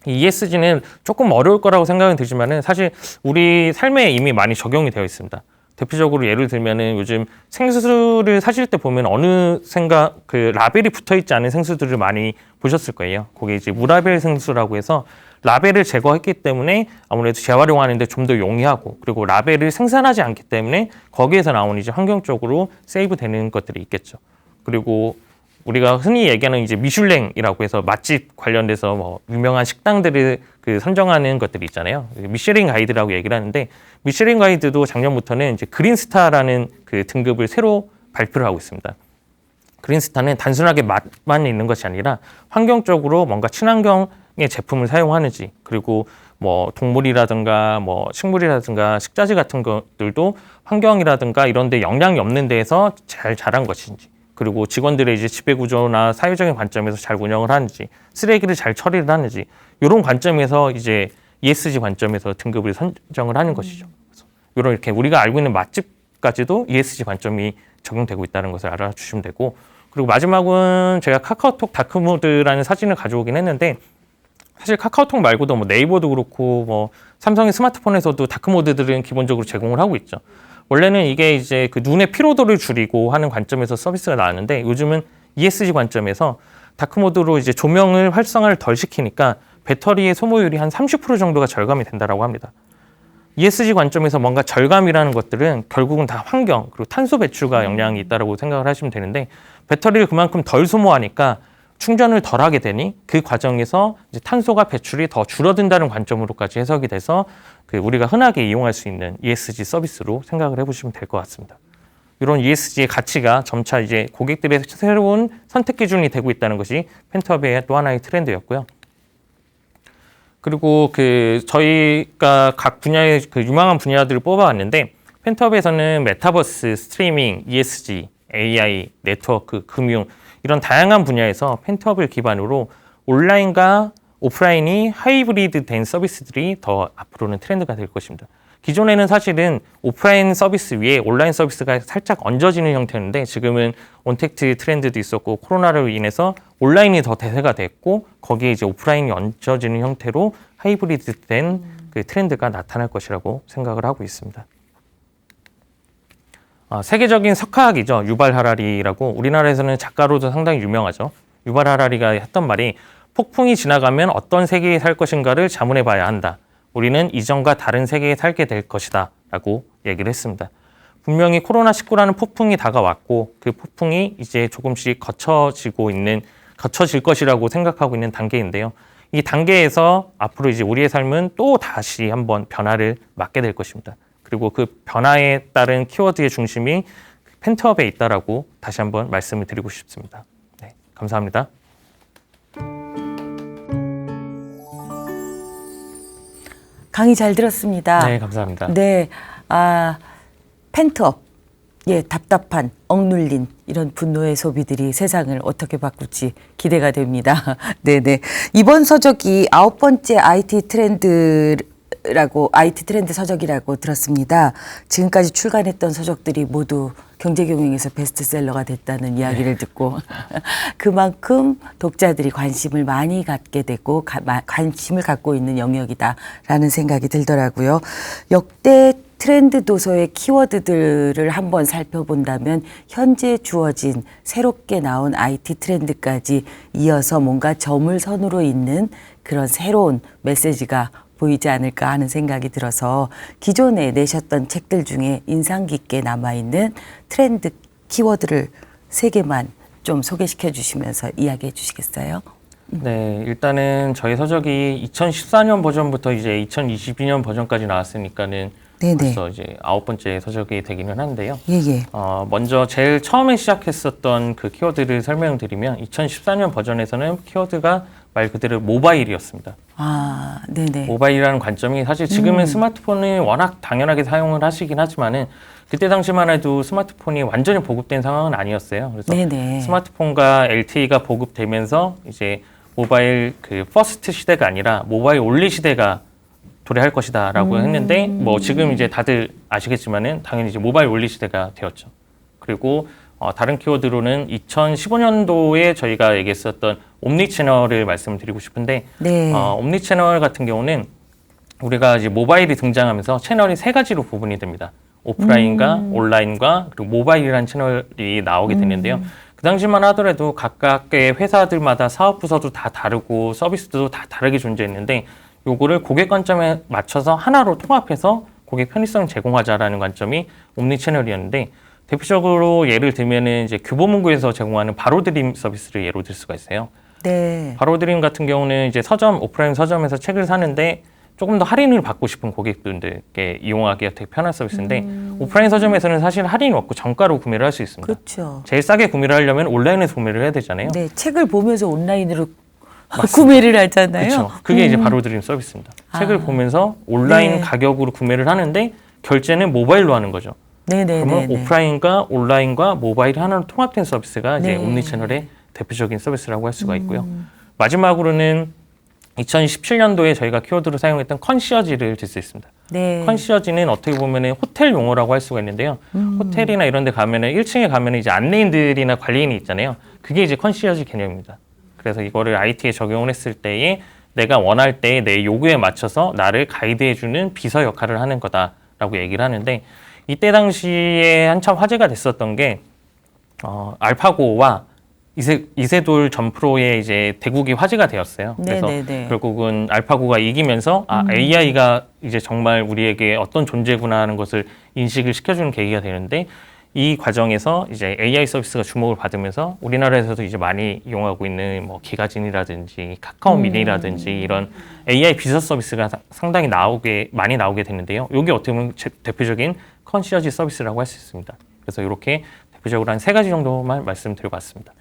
이 ESG는 조금 어려울 거라고 생각은 들지만은 사실 우리 삶에 이미 많이 적용이 되어 있습니다. 대표적으로 예를 들면은 요즘 생수를 사실 때 보면 어느샌가 그 라벨이 붙어 있지 않은 생수들을 많이 보셨을 거예요. 그게 이제 무라벨 생수라고 해서 라벨을 제거했기 때문에 아무래도 재활용하는데 좀 더 용이하고, 그리고 라벨을 생산하지 않기 때문에 거기에서 나오는 이제 환경적으로 세이브 되는 것들이 있겠죠. 그리고 우리가 흔히 얘기하는 이제 미슐랭이라고 해서 맛집 관련돼서 뭐 유명한 식당들을 그 선정하는 것들이 있잖아요. 미슐랭 가이드라고 얘기를 하는데, 미슐랭 가이드도 작년부터는 이제 그린스타라는 그 등급을 새로 발표를 하고 있습니다. 그린스타는 단순하게 맛만 있는 것이 아니라 환경적으로 뭔가 친환경의 제품을 사용하는지, 그리고 뭐 동물이라든가 뭐 식물이라든가 식자재 같은 것들도 환경이라든가 이런 데 영향이 없는 데에서 잘 자란 것인지, 그리고 직원들의 이제 지배구조나 사회적인 관점에서 잘 운영을 하는지, 쓰레기를 잘 처리를 하는지, 이런 관점에서 이제 ESG 관점에서 등급을 선정을 하는 것이죠. 그래서 이런 이렇게 우리가 알고 있는 맛집까지도 ESG 관점이 적용되고 있다는 것을 알아주시면 되고, 그리고 마지막은 제가 카카오톡 다크모드라는 사진을 가져오긴 했는데, 사실 카카오톡 말고도 뭐 네이버도 그렇고 뭐 삼성의 스마트폰에서도 다크모드들은 기본적으로 제공을 하고 있죠. 원래는 이게 이제 그 눈의 피로도를 줄이고 하는 관점에서 서비스가 나왔는데, 요즘은 ESG 관점에서 다크모드로 이제 조명을 활성화를 덜 시키니까 배터리의 소모율이 한 30% 정도가 절감이 된다라고 합니다. ESG 관점에서 뭔가 절감이라는 것들은 결국은 다 환경, 그리고 탄소 배출과 영향이 있다라고 생각을 하시면 되는데, 배터리를 그만큼 덜 소모하니까 충전을 덜 하게 되니 그 과정에서 이제 탄소가 배출이 더 줄어든다는 관점으로까지 해석이 돼서 그 우리가 흔하게 이용할 수 있는 ESG 서비스로 생각을 해보시면 될 것 같습니다. 이런 ESG의 가치가 점차 이제 고객들의 새로운 선택 기준이 되고 있다는 것이 펜트업의 또 하나의 트렌드였고요. 그리고 그 저희가 각 분야의 그 유망한 분야들을 뽑아왔는데, 펜트업에서는 메타버스, 스트리밍, ESG, AI, 네트워크, 금융 이런 다양한 분야에서 펜트업을 기반으로 온라인과 오프라인이 하이브리드 된 서비스들이 더 앞으로는 트렌드가 될 것입니다. 기존에는 사실은 오프라인 서비스 위에 온라인 서비스가 살짝 얹어지는 형태였는데, 지금은 온택트 트렌드도 있었고 코로나로 인해서 온라인이 더 대세가 됐고 거기에 이제 오프라인이 얹어지는 형태로 하이브리드 된 그 트렌드가 나타날 것이라고 생각을 하고 있습니다. 세계적인 석학이죠. 유발 하라리라고 우리나라에서는 작가로도 상당히 유명하죠. 유발 하라리가 했던 말이 폭풍이 지나가면 어떤 세계에 살 것인가를 자문해 봐야 한다. 우리는 이전과 다른 세계에 살게 될 것이다. 라고 얘기를 했습니다. 분명히 코로나19라는 폭풍이 다가왔고 그 폭풍이 이제 조금씩 거쳐질 것이라고 생각하고 있는 단계인데요. 이 단계에서 앞으로 이제 우리의 삶은 또 다시 한번 변화를 맞게 될 것입니다. 그리고 그 변화에 따른 키워드의 중심이 펜트업에 있다라고 다시 한번 말씀을 드리고 싶습니다. 네, 감사합니다. 강의 잘 들었습니다. 네, 감사합니다. 네, 펜트업. 예, 답답한, 억눌린 이런 분노의 소비들이 세상을 어떻게 바꿀지 기대가 됩니다. 네네. 이번 서적이 9번째 IT 트렌드 서적이라고 들었습니다. 지금까지 출간했던 서적들이 모두 경제경영에서 베스트셀러가 됐다는 이야기를 듣고 그만큼 독자들이 관심을 많이 갖게 되고 관심을 갖고 있는 영역이다라는 생각이 들더라고요. 역대 트렌드 도서의 키워드들을 한번 살펴본다면 현재 주어진 새롭게 나온 IT 트렌드까지 이어서 뭔가 점을선으로 잇는 그런 새로운 메시지가 보이지 않을까 하는 생각이 들어서 기존에 내셨던 책들 중에 인상 깊게 남아있는 트렌드 키워드를 3개만 좀 소개시켜 주시면서 이야기해 주시겠어요? 네, 일단은 저희 서적이 2014년 버전부터 이제 2022년 버전까지 나왔으니까는 네네. 벌써 이제 9번째 서적이 되기는 한데요. 예예. 먼저 제일 처음에 시작했었던 그 키워드를 설명드리면 2014년 버전에서는 키워드가 말 그대로 모바일이었습니다. 네네. 모바일이라는 관점이 사실 지금은 스마트폰을 워낙 당연하게 사용을 하시긴 하지만은 그때 당시만 해도 스마트폰이 완전히 보급된 상황은 아니었어요. 그래서 네네. 스마트폰과 LTE가 보급되면서 이제 모바일 그 퍼스트 시대가 아니라 모바일 온리 시대가 도래할 것이다라고 했는데 뭐 지금 이제 다들 아시겠지만은 당연히 이제 모바일 온리 시대가 되었죠. 그리고 다른 키워드로는 2015년도에 저희가 얘기했었던 옴니 채널을 말씀드리고 싶은데 네. 옴니 채널 같은 경우는 우리가 이제 모바일이 등장하면서 채널이 3가지로 구분이 됩니다. 오프라인과 온라인과 그리고 모바일이라는 채널이 나오게 되는데요. 그 당시만 하더라도 각각의 회사들마다 사업 부서도 다 다르고 서비스도 다 다르게 존재했는데 요거를 고객 관점에 맞춰서 하나로 통합해서 고객 편의성을 제공하자라는 관점이 옴니 채널이었는데 대표적으로 예를 들면은 이제 교보문고에서 제공하는 바로드림 서비스를 예로 들 수가 있어요. 네. 바로드림 같은 경우는 이제 오프라인 서점에서 책을 사는데 조금 더 할인을 받고 싶은 고객분들께 이용하기가 되게 편한 서비스인데 오프라인 서점에서는 사실 할인이 없고 정가로 구매를 할 수 있습니다. 그렇죠. 제일 싸게 구매를 하려면 온라인에서 구매를 해야 되잖아요. 네, 책을 보면서 온라인으로 구매를 하잖아요. 그렇죠. 그게 이제 바로드림 서비스입니다. 책을 보면서 온라인 네. 가격으로 구매를 하는데 결제는 모바일로 하는 거죠. 네네네. 그러면 오프라인과 온라인과 모바일이 하나로 통합된 서비스가 이제 네. 옴니채널의 대표적인 서비스라고 할 수가 있고요. 마지막으로는 2017년도에 저희가 키워드로 사용했던 컨시어지를 들 수 있습니다. 네. 컨시어지는 어떻게 보면 호텔 용어라고 할 수가 있는데요. 호텔이나 이런 데 가면은 1층에 가면은 이제 안내인들이나 관리인이 있잖아요. 그게 이제 컨시어지 개념입니다. 그래서 이거를 IT에 적용을 했을 때에 내가 원할 때 내 요구에 맞춰서 나를 가이드해주는 비서 역할을 하는 거다라고 얘기를 하는데 이때 당시에 한참 화제가 됐었던 게 알파고와 이세돌 전 프로의 이제 대국이 화제가 되었어요. 그래서 네네네. 결국은 알파고가 이기면서 AI가 이제 정말 우리에게 어떤 존재구나 하는 것을 인식을 시켜주는 계기가 되는데 이 과정에서 이제 AI 서비스가 주목을 받으면서 우리나라에서도 이제 많이 이용하고 있는 뭐 기가진이라든지 카카오 미니라든지 이런 AI 비서 서비스가 상당히 많이 나오게 되는데요. 이게 어떻게 보면 대표적인 컨시어지 서비스라고 할 수 있습니다. 그래서 이렇게 대표적으로 한 3가지 정도만 말씀드려봤습니다.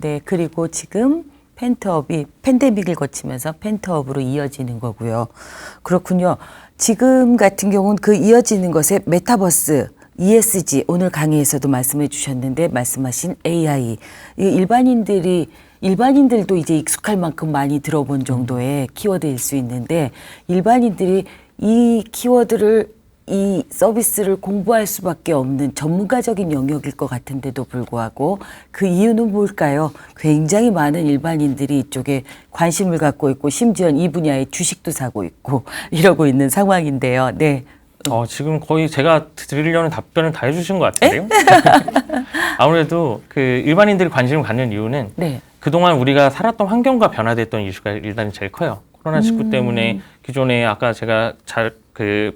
네. 그리고 지금 펜트업이 팬데믹을 거치면서 펜트업으로 이어지는 거고요. 그렇군요. 지금 같은 경우는 그 이어지는 것에 메타버스, ESG 오늘 강의에서도 말씀해 주셨는데 말씀하신 AI 일반인들도 이제 익숙할 만큼 많이 들어본 정도의 키워드일 수 있는데 일반인들이 이 키워드를 이 서비스를 공부할 수밖에 없는 전문가적인 영역일 것 같은데도 불구하고 그 이유는 뭘까요? 굉장히 많은 일반인들이 이쪽에 관심을 갖고 있고 심지어 이 분야의 주식도 사고 있고 이러고 있는 상황인데요. 네, 지금 거의 제가 드리려는 답변을 다 해주신 것 같은데요. 아무래도 그 일반인들이 관심을 갖는 이유는 네. 그동안 우리가 살았던 환경과 변화됐던 이슈가 일단 제일 커요. 코로나19 때문에 기존에 아까 제가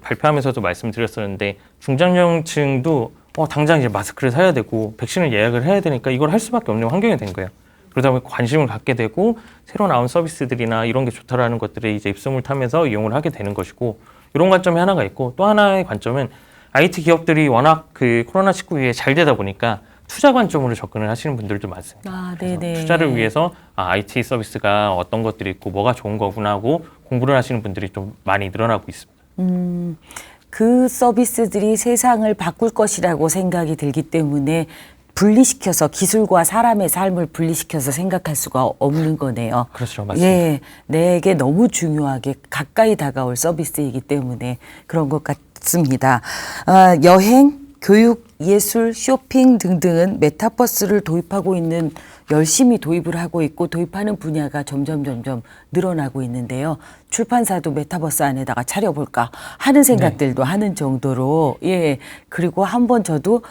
발표하면서도 말씀드렸었는데 중장년층도 당장 이제 마스크를 사야 되고 백신을 예약을 해야 되니까 이걸 할 수밖에 없는 환경이 된 거예요. 그러다 보니 관심을 갖게 되고 새로 나온 서비스들이나 이런 게 좋다라는 것들에 이제 입소문을 타면서 이용을 하게 되는 것이고 이런 관점이 하나가 있고 또 하나의 관점은 IT 기업들이 워낙 그 코로나19 이후에 잘 되다 보니까 투자 관점으로 접근을 하시는 분들도 많습니다. 아, 그래서 네네. 투자를 위해서 IT 서비스가 어떤 것들이 있고 뭐가 좋은 거구나 하고 공부를 하시는 분들이 좀 많이 늘어나고 있습니다. 그 서비스들이 세상을 바꿀 것이라고 생각이 들기 때문에 분리시켜서 기술과 사람의 삶을 분리시켜서 생각할 수가 없는 거네요. 그렇죠. 맞습니다. 예, 내게 너무 중요하게 가까이 다가올 서비스이기 때문에 그런 것 같습니다. 여행, 교육, 예술, 쇼핑 등등은 메타버스를 도입하고 있는 열심히 도입을 하고 있고 도입하는 분야가 점점 늘어나고 있는데요. 출판사도 메타버스 안에다가 차려볼까 하는 생각들도 하는 정도로 그리고 한번 저도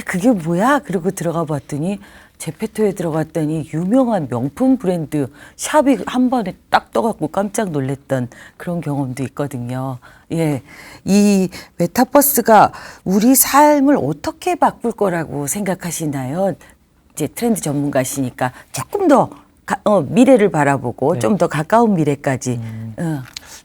그게 뭐야? 그리고 들어가 봤더니 제페토에 들어갔더니 유명한 명품 브랜드 샵이 한 번에 딱 떠갖고 깜짝 놀랐던 그런 경험도 있거든요. 이 메타버스가 우리 삶을 어떻게 바꿀 거라고 생각하시나요? 이제 트렌드 전문가시니까 조금 더 미래를 바라보고 좀 더 가까운 미래까지.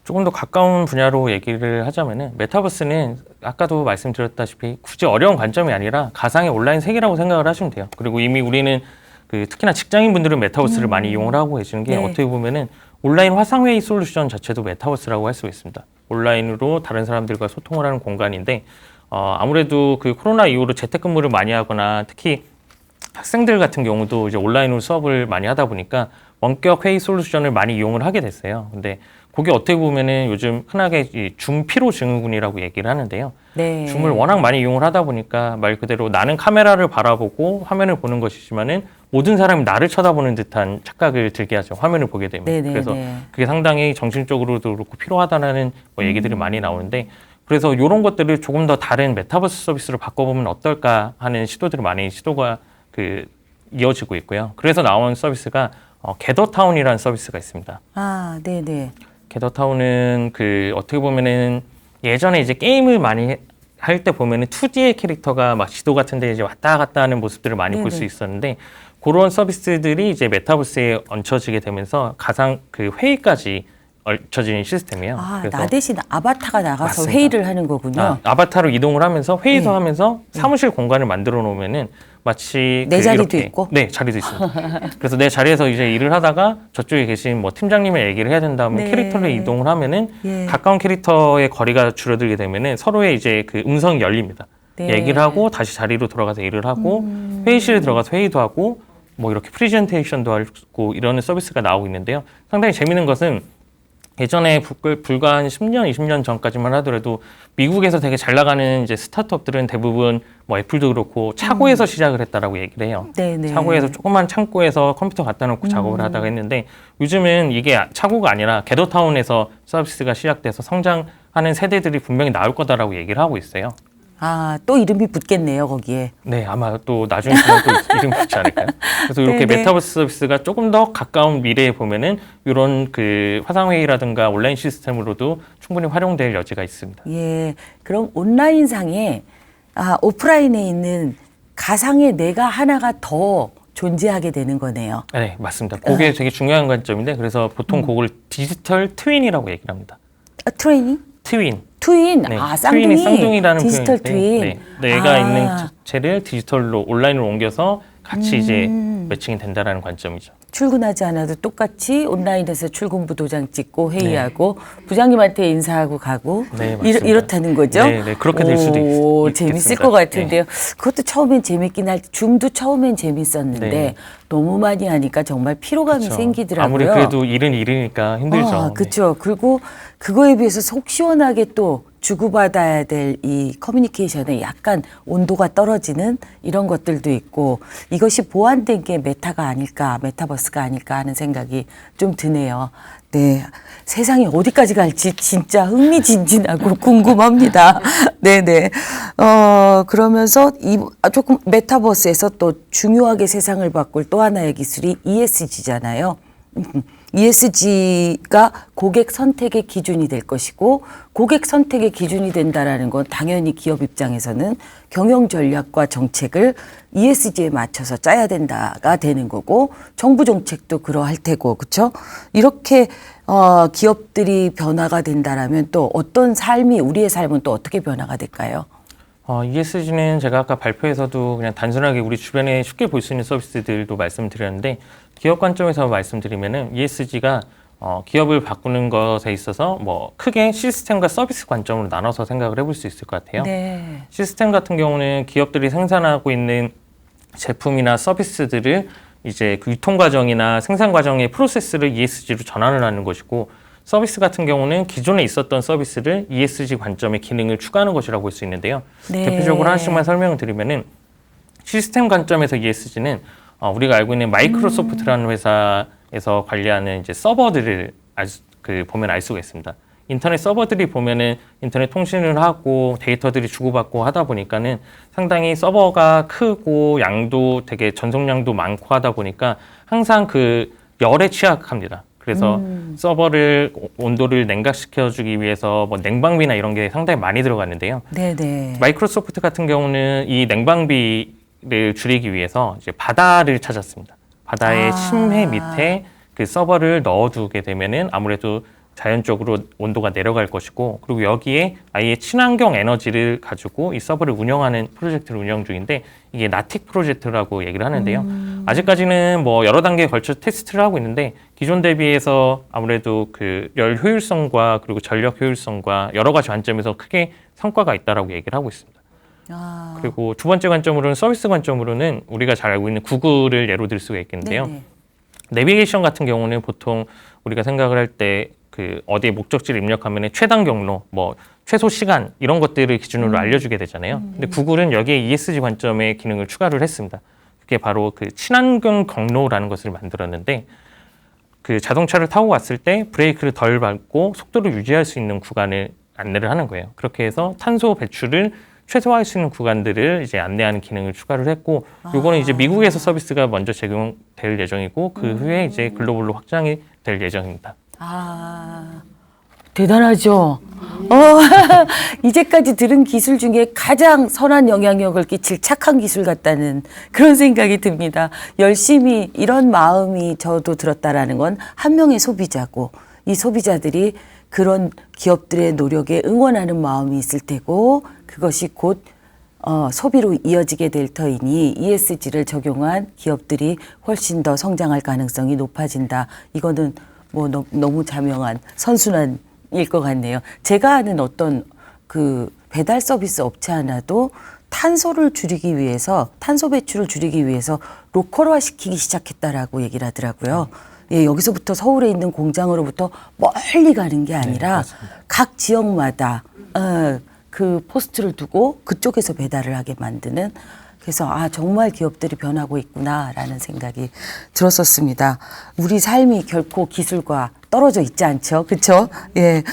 조금 더 가까운 분야로 얘기를 하자면은 메타버스는 아까도 말씀드렸다시피 굳이 어려운 관점이 아니라 가상의 온라인 세계라고 생각을 하시면 돼요. 그리고 이미 우리는 특히나 직장인분들은 메타버스를 많이 이용을 하고 계시는 게 어떻게 보면은 온라인 화상회의 솔루션 자체도 메타버스라고 할 수 있습니다. 온라인으로 다른 사람들과 소통을 하는 공간인데 아무래도 그 코로나 이후로 재택근무를 많이 하거나 특히 학생들 같은 경우도 이제 온라인으로 수업을 많이 하다 보니까 원격 회의 솔루션을 많이 이용을 하게 됐어요. 근데 그게 어떻게 보면은 요즘 흔하게 이 줌 피로 증후군이라고 얘기를 하는데요. 네. 줌을 워낙 많이 이용을 하다 보니까 말 그대로 나는 카메라를 바라보고 화면을 보는 것이지만은 모든 사람이 나를 쳐다보는 듯한 착각을 들게 하죠. 화면을 보게 되면. 그래서 그게 상당히 정신적으로도 그렇고 피로하다라는 얘기들이 많이 나오는데 그래서 이런 것들을 조금 더 다른 메타버스 서비스로 바꿔보면 어떨까 하는 시도가 이어지고 있고요. 그래서 나온 서비스가 게더타운이라는 서비스가 있습니다. 아, 네네. 게더타운은 어떻게 보면은 예전에 이제 게임을 많이 할 때 보면은 2D의 캐릭터가 막 지도 같은 데 이제 왔다 갔다 하는 모습들을 많이 볼 수 있었는데 그런 서비스들이 이제 메타버스에 얹혀지게 되면서 가상 회의까지 얹혀진 시스템이에요. 그래서 나 대신 아바타가 나가서 맞습니다. 회의를 하는 거군요. 아바타로 이동을 하면서 회의도 하면서 사무실 공간을 만들어 놓으면은 마치 내 자리도 있고? 네, 자리도 있습니다. 그래서 내 자리에서 이제 일을 하다가 저쪽에 계신 팀장님의 얘기를 해야 된다면 캐릭터를 이동을 하면은 가까운 캐릭터의 거리가 줄어들게 되면은 서로의 이제 음성이 열립니다. 얘기를 하고 다시 자리로 돌아가서 일을 하고 회의실에 들어가서 회의도 하고 이렇게 프레젠테이션도 하고 이러는 서비스가 나오고 있는데요. 상당히 재밌는 것은 예전에 불과 한 10년, 20년 전까지만 하더라도 미국에서 되게 잘 나가는 이제 스타트업들은 대부분 애플도 그렇고 차고에서 시작을 했다라고 얘기를 해요. 차고에서 조그만 창고에서 컴퓨터 갖다 놓고 작업을 하다가 했는데 요즘은 이게 차고가 아니라 게더타운에서 서비스가 시작돼서 성장하는 세대들이 분명히 나올 거다라고 얘기를 하고 있어요. 또 이름이 붙겠네요, 거기에. 네, 아마 또 나중에 또 이름 붙지 않을까요? 그래서 이렇게 메타버스 서비스가 조금 더 가까운 미래에 보면은 이런 화상회의라든가 온라인 시스템으로도 충분히 활용될 여지가 있습니다. 그럼 온라인상에 오프라인에 있는 가상의 내가 하나가 더 존재하게 되는 거네요. 네, 맞습니다. 그게 되게 중요한 관점인데 그래서 보통 그걸 디지털 트윈이라고 얘기를 합니다. 트레이닝? 트윈. 네, 쌍둥이. 트윈이 쌍둥이라는 디지털 표현인데 트윈. 내가 있는 자체를 디지털로 온라인으로 옮겨서 같이 이제 매칭이 된다라는 관점이죠. 출근하지 않아도 똑같이 온라인에서 출근부 도장 찍고 회의하고 부장님한테 인사하고 가고 이렇다는 거죠? 네, 그렇게 될 수도 있겠습니다. 재밌을 것 같은데요. 그것도 처음엔 재밌긴 할 때 줌도 처음엔 재밌었는데 너무 많이 하니까 정말 피로감이 생기더라고요. 아무리 그래도 일은 일이니까 힘들죠. 그렇죠. 그리고 그거에 비해서 속 시원하게 또 주고받아야 될 이 커뮤니케이션에 약간 온도가 떨어지는 이런 것들도 있고 이것이 보완된 게 메타가 아닐까, 메타버스가 아닐까 하는 생각이 좀 드네요. 네. 세상이 어디까지 갈지 진짜 흥미진진하고 궁금합니다. 네네. 그러면서 조금 메타버스에서 또 중요하게 세상을 바꿀 또 하나의 기술이 ESG잖아요. ESG가 고객 선택의 기준이 될 것이고 고객 선택의 기준이 된다라는 건 당연히 기업 입장에서는 경영 전략과 정책을 ESG에 맞춰서 짜야 된다가 되는 거고 정부 정책도 그러할 테고 그렇죠? 이렇게 기업들이 변화가 된다라면 또 어떤 삶이 우리의 삶은 또 어떻게 변화가 될까요? ESG는 제가 아까 발표에서도 그냥 단순하게 우리 주변에 쉽게 볼 수 있는 서비스들도 말씀드렸는데 기업 관점에서 말씀드리면은 ESG가 기업을 바꾸는 것에 있어서 뭐 크게 시스템과 서비스 관점으로 나눠서 생각을 해볼 수 있을 것 같아요. 네. 시스템 같은 경우는 기업들이 생산하고 있는 제품이나 서비스들을 이제 그 유통 과정이나 생산 과정의 프로세스를 ESG로 전환을 하는 것이고 서비스 같은 경우는 기존에 있었던 서비스를 ESG 관점의 기능을 추가하는 것이라고 볼 수 있는데요. 네. 대표적으로 하나씩만 설명을 드리면은 시스템 관점에서 ESG는 우리가 알고 있는 마이크로소프트라는 회사에서 관리하는 이제 서버들을 보면 알 수가 있습니다. 인터넷 서버들이 보면은 인터넷 통신을 하고 데이터들이 주고받고 하다 보니까는 상당히 서버가 크고 양도 되게 전송량도 많고 하다 보니까 항상 그 열에 취약합니다. 그래서 서버를 온도를 냉각시켜주기 위해서 뭐 냉방비나 이런 게 상당히 많이 들어갔는데요. 네네. 마이크로소프트 같은 경우는 이 냉방비를 줄이기 위해서 이제 바다를 찾았습니다. 바다의 심해 밑에 그 서버를 넣어두게 되면은 아무래도 자연적으로 온도가 내려갈 것이고 그리고 여기에 아예 친환경 에너지를 가지고 이 서버를 운영하는 프로젝트를 운영 중인데 이게 나틱 프로젝트라고 얘기를 하는데요. 아직까지는 뭐 여러 단계에 걸쳐 테스트를 하고 있는데 기존 대비해서 아무래도 그 열 효율성과 그리고 전력 효율성과 여러 가지 관점에서 크게 성과가 있다라고 얘기를 하고 있습니다. 그리고 두 번째 관점으로는 서비스 관점으로는 우리가 잘 알고 있는 구글을 예로 들 수가 있겠는데요. 네네. 내비게이션 같은 경우는 보통 우리가 생각을 할 때 그 어디에 목적지를 입력하면 최단 경로, 뭐 최소 시간 이런 것들을 기준으로 알려주게 되잖아요. 근데 구글은 여기에 ESG 관점의 기능을 추가를 했습니다. 그게 바로 그 친환경 경로라는 것을 만들었는데 그 자동차를 타고 갔을 때 브레이크를 덜 밟고 속도를 유지할 수 있는 구간을 안내를 하는 거예요. 그렇게 해서 탄소 배출을 최소화할 수 있는 구간들을 이제 안내하는 기능을 추가를 했고, 요거는 이제 미국에서 서비스가 먼저 제공될 예정이고, 그 후에 이제 글로벌로 확장이 될 예정입니다. 대단하죠. 이제까지 들은 기술 중에 가장 선한 영향력을 끼칠 착한 기술 같다는 그런 생각이 듭니다. 열심히 이런 마음이 저도 들었다라는 건 한 명의 소비자고 이 소비자들이 그런 기업들의 노력에 응원하는 마음이 있을 테고 그것이 곧 소비로 이어지게 될 터이니 ESG를 적용한 기업들이 훨씬 더 성장할 가능성이 높아진다. 이거는 뭐 너무 자명한 선순환일 것 같네요. 제가 아는 어떤 그 배달 서비스 업체 하나도 탄소를 줄이기 위해서 탄소 배출을 줄이기 위해서 로컬화 시키기 시작했다라고 얘기를 하더라고요. 예, 여기서부터 서울에 있는 공장으로부터 멀리 가는 게 아니라 각 지역마다 그 포스트를 두고 그쪽에서 배달을 하게 만드는 그래서 정말 기업들이 변하고 있구나라는 생각이 들었었습니다. 우리 삶이 결코 기술과 떨어져 있지 않죠, 그렇죠? 예.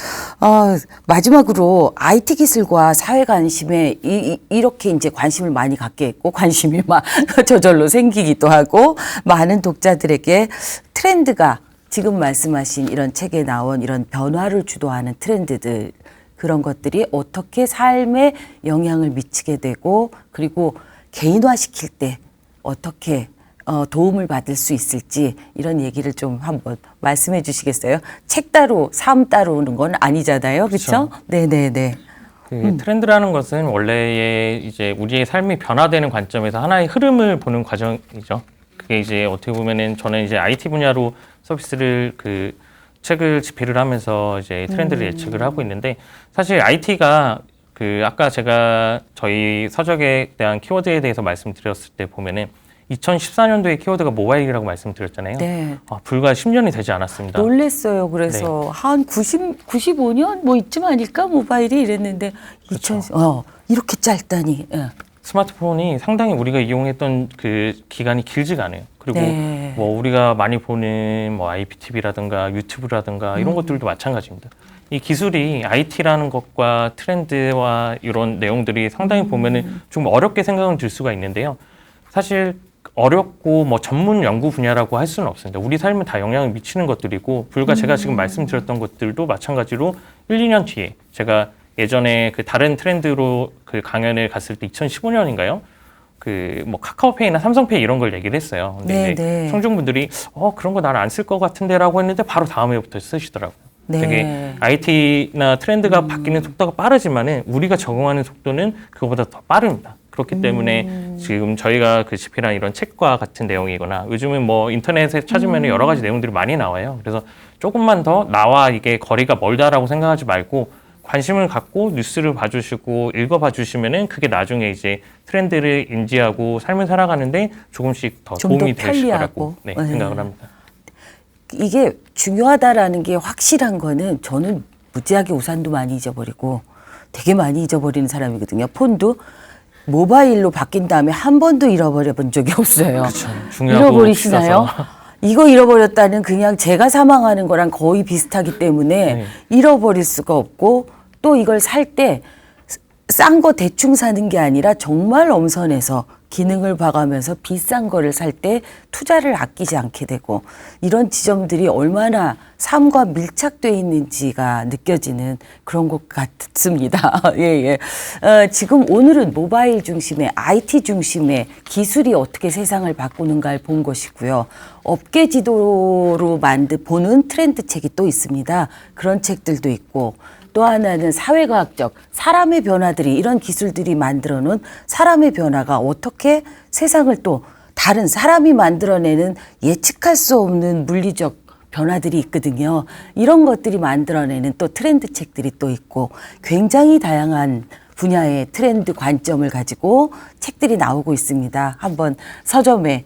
마지막으로 IT 기술과 사회 관심에 이렇게 이제 관심을 많이 갖게 했고 관심이 막 저절로 생기기도 하고 많은 독자들에게 트렌드가 지금 말씀하신 이런 책에 나온 이런 변화를 주도하는 트렌드들 그런 것들이 어떻게 삶에 영향을 미치게 되고 그리고 개인화시킬 때 어떻게 도움을 받을 수 있을지 이런 얘기를 좀 한번 말씀해 주시겠어요? 책 따로 삶 따로는 건 아니잖아요, 그렇죠? 네네네. 그 트렌드라는 것은 원래의 이제 우리의 삶이 변화되는 관점에서 하나의 흐름을 보는 과정이죠. 그게 이제 어떻게 보면은 저는 이제 IT 분야로 서비스를 그 책을 집필을 하면서 이제 트렌드를 예측을 하고 있는데 사실 IT가 그 아까 제가 저희 서적에 대한 키워드에 대해서 말씀드렸을 때 보면은 2014년도에 키워드가 모바일이라고 말씀드렸잖아요. 네. 불과 10년이 되지 않았습니다. 놀랬어요. 그래서 한 95년 뭐 이쯤 아닐까 모바일이 이랬는데 이렇게 짧다니. 예. 스마트폰이 상당히 우리가 이용했던 그 기간이 길지가 않아요. 그리고 네. 뭐 우리가 많이 보는 뭐 IPTV라든가 유튜브라든가 이런 것들도 마찬가지입니다. 이 기술이 IT라는 것과 트렌드와 이런 내용들이 상당히 보면은 좀 어렵게 생각은 들 수가 있는데요. 사실 어렵고 뭐 전문 연구 분야라고 할 수는 없습니다. 우리 삶에 다 영향을 미치는 것들이고 불과 제가 지금 말씀드렸던 것들도 마찬가지로 1, 2년 뒤에 제가 예전에 그 다른 트렌드로 그 강연을 갔을 때 2015년인가요? 그 뭐 카카오페이나 삼성페이 이런 걸 얘기를 했어요. 근데 이제 청중분들이 그런 거 나는 안 쓸 것 같은데라고 했는데 바로 다음 해부터 쓰시더라고요. 네. 되게 IT나 트렌드가 바뀌는 속도가 빠르지만은 우리가 적응하는 속도는 그거보다 더 빠릅니다. 그렇기 때문에 지금 저희가 그 집필한 이런 책과 같은 내용이거나 요즘은 뭐 인터넷에 찾으면 여러 가지 내용들이 많이 나와요. 그래서 조금만 더 나와 이게 거리가 멀다라고 생각하지 말고 관심을 갖고 뉴스를 봐주시고 읽어봐 주시면은 그게 나중에 이제 트렌드를 인지하고 삶을 살아가는데 조금씩 더 도움이 되실 거라고 생각을 합니다. 이게 중요하다라는 게 확실한 거는 저는 무지하게 우산도 많이 잊어버리고 되게 많이 잊어버리는 사람이거든요. 폰도 모바일로 바뀐 다음에 한 번도 잃어버려 본 적이 없어요. 그렇죠. 중요하고 잃어버리시나요? 이거 잃어버렸다는 그냥 제가 사망하는 거랑 거의 비슷하기 때문에 잃어버릴 수가 없고 또 이걸 살 때 싼 거 대충 사는 게 아니라 정말 엄선해서 기능을 봐가면서 비싼 거를 살 때 투자를 아끼지 않게 되고 이런 지점들이 얼마나 삶과 밀착되어 있는지가 느껴지는 그런 것 같습니다. 예. 지금 오늘은 모바일 중심의 IT 중심의 기술이 어떻게 세상을 바꾸는가를 본 것이고요. 업계 지도로 보는 트렌드 책이 또 있습니다. 그런 책들도 있고 또 하나는 사회과학적 사람의 변화들이 이런 기술들이 만들어 놓은 사람의 변화가 어떻게 세상을 또 다른 사람이 만들어내는 예측할 수 없는 물리적 변화들이 있거든요. 이런 것들이 만들어내는 또 트렌드 책들이 또 있고 굉장히 다양한 분야의 트렌드 관점을 가지고 책들이 나오고 있습니다. 한번 서점에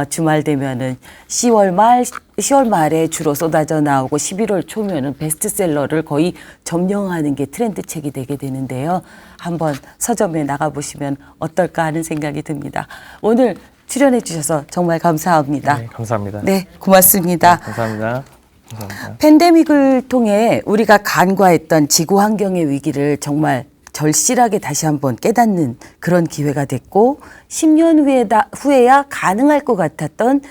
주말 되면은 10월 말에 주로 쏟아져 나오고 11월 초면은 베스트셀러를 거의 점령하는 게 트렌드 책이 되게 되는데요. 한번 서점에 나가보시면 어떨까 하는 생각이 듭니다. 오늘 출연해 주셔서 정말 감사합니다. 네, 감사합니다. 네, 고맙습니다. 네, 감사합니다. 감사합니다. 팬데믹을 통해 우리가 간과했던 지구 환경의 위기를 정말 절실하게 다시 한번 깨닫는 그런 기회가 됐고 10년 후에야 가능할 것 같았던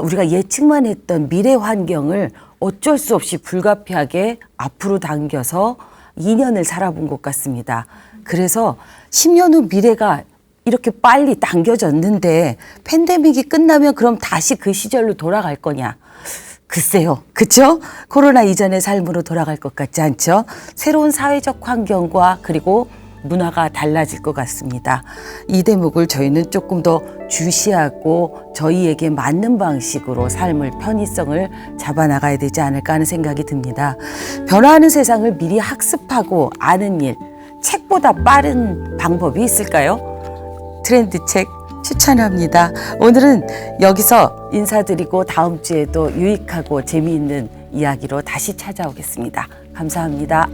우리가 예측만 했던 미래 환경을 어쩔 수 없이 불가피하게 앞으로 당겨서 2년을 살아본 것 같습니다. 그래서 10년 후 미래가 이렇게 빨리 당겨졌는데 팬데믹이 끝나면 그럼 다시 그 시절로 돌아갈 거냐? 글쎄요. 그렇죠? 코로나 이전의 삶으로 돌아갈 것 같지 않죠? 새로운 사회적 환경과 그리고 문화가 달라질 것 같습니다. 이 대목을 저희는 조금 더 주시하고 저희에게 맞는 방식으로 삶을 편의성을 잡아나가야 되지 않을까 하는 생각이 듭니다. 변화하는 세상을 미리 학습하고 아는 일, 책보다 빠른 방법이 있을까요? 트렌드 책 추천합니다. 오늘은 여기서 인사드리고 다음 주에도 유익하고 재미있는 이야기로 다시 찾아오겠습니다. 감사합니다.